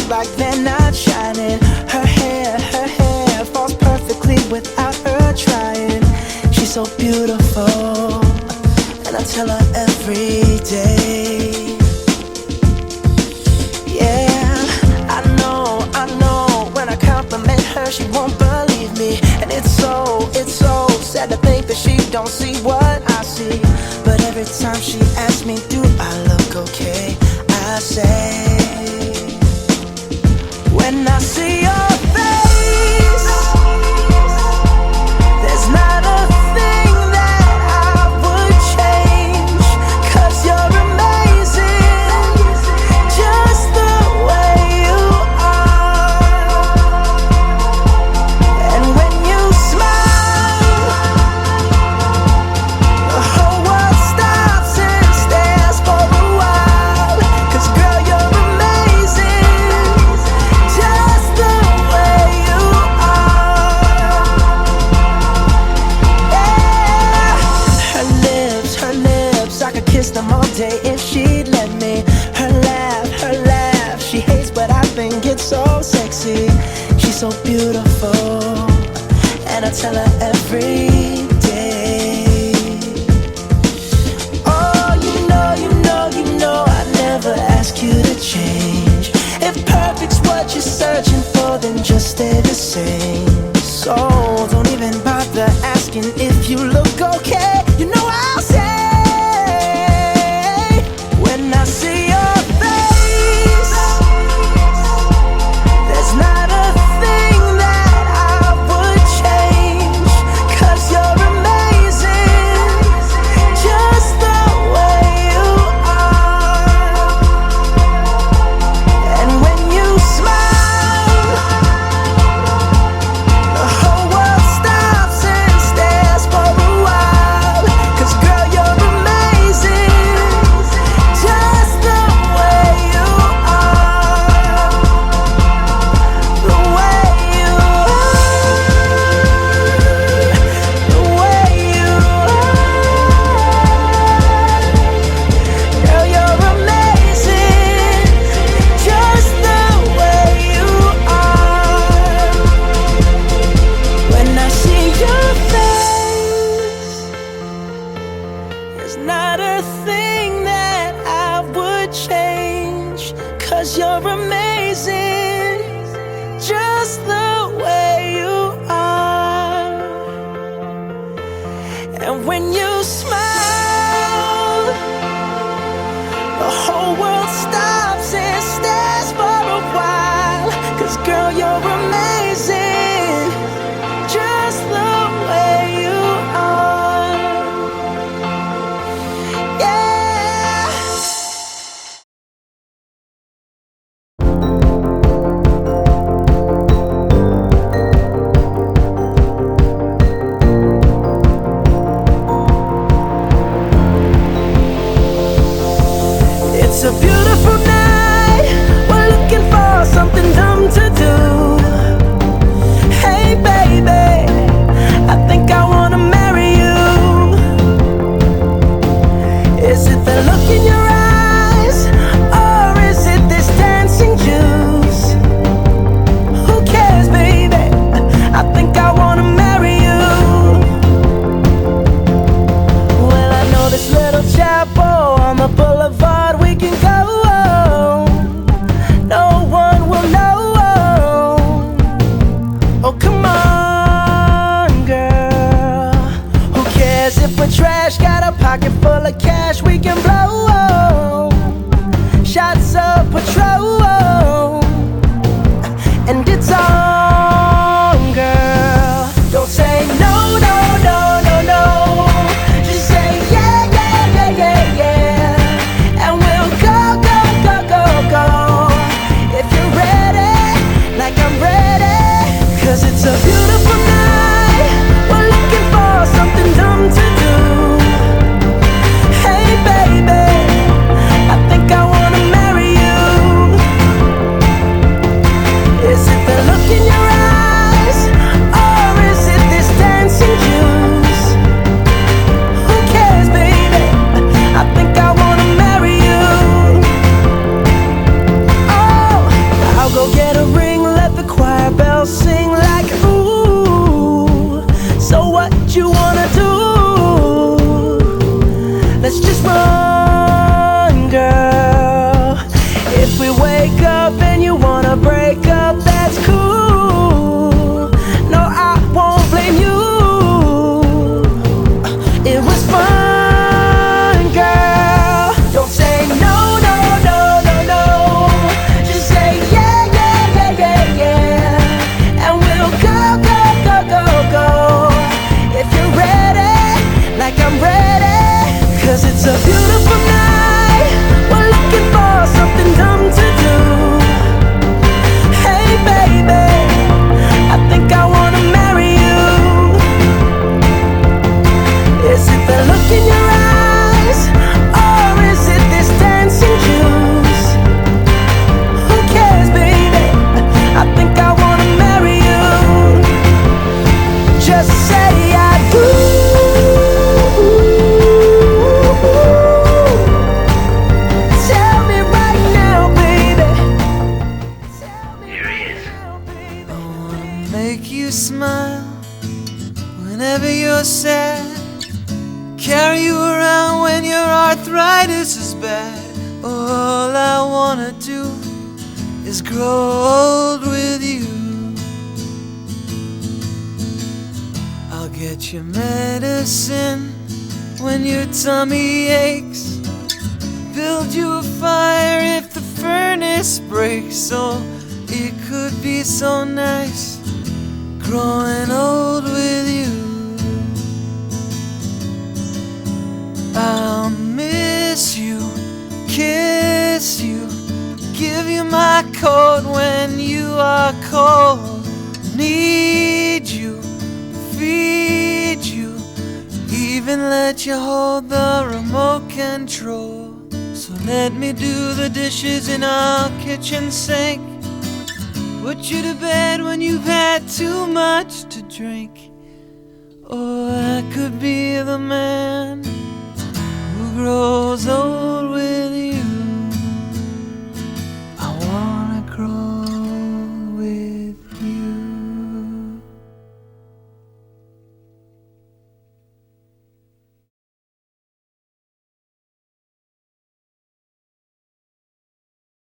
feels like they're not shining. Her hair falls perfectly without her trying. She's so beautiful, and I tell her every day. Yeah, I know, when I compliment her, she won't believe me. And it's so sad to think that she don't see what I see. But every time she asks me, do I look okay, I say, when I see your face, there's not a thing that I would change. 'Cause you're amazing, just the way you are. And when you smile, the whole world stops and stares for a while. 'Cause girl, you're amazing, just the way you are. Yeah. Her lips, I could kiss them all day if she'd let me. Her laugh, she hates, but I think it's so sexy. She's so beautiful, and I tell her every day. Oh, you know I never ask you to change. If perfect's what you're searching for, then just stay the same. So don't even bother asking if you look okay. You know I'll say, when I see your face, there's not a thing that I would change. 'Cause you're amazing, just the way you are. And when you smile, the whole world stops and stares for a while. 'Cause girl, you're amazing, just the way you are. The way you are, the way you are. Girl, you're amazing, just the way you are. When I see your face, there's not a thing that I would change. 'Cause you're amazing, just the way you are. And when you smile, the whole world stops and stares for a while. 'Cause girl, you're amazing, just the way you are. Yeah. It's a beautiful night, we're looking for something dumb to do. Hey baby, I think I wanna marry you. Is it the look in your eyes, or is it this dancing juice? Who cares, baby? I think I wanna marry you. Well, I know this little chapel on the boulevard we can go. No one will know. Oh, come on, girl. Who cares if we're trash? Got a pocket full of cash we can blow. let's just run, girl. If we wake up and you wanna break up, that's cool. No, I won't blame you. It was fun, girl. Don't say no, no, no, no, no. Just say yeah, yeah, yeah, yeah, yeah. And we'll go, go, go, go, go. If you're ready, like I'm ready. 'Cause it's a beautiful night. We're looking for something dumb to do. Hey baby, I think I wanna marry you. Is it the look in your eyes, or is it this dancing juice? Who cares, baby? I think I wanna marry you. Just say I do. Tell me right now, baby. Tell me right now, baby. I wanna make you smile whenever you're sad. Carry you around when your arthritis is bad. All I wanna do is grow old with you. I'll get you medicine when your tummy aches. Build you a fire if the furnace breaks. Oh, it could be so nice growing old with you. I'll miss you, kiss you, give you my coat when you are cold. Need you, feed you, even let you hold the remote control. So let me do the dishes in our kitchen sink, put you to bed when you've had too much to drink. Oh, I could be the man who grows old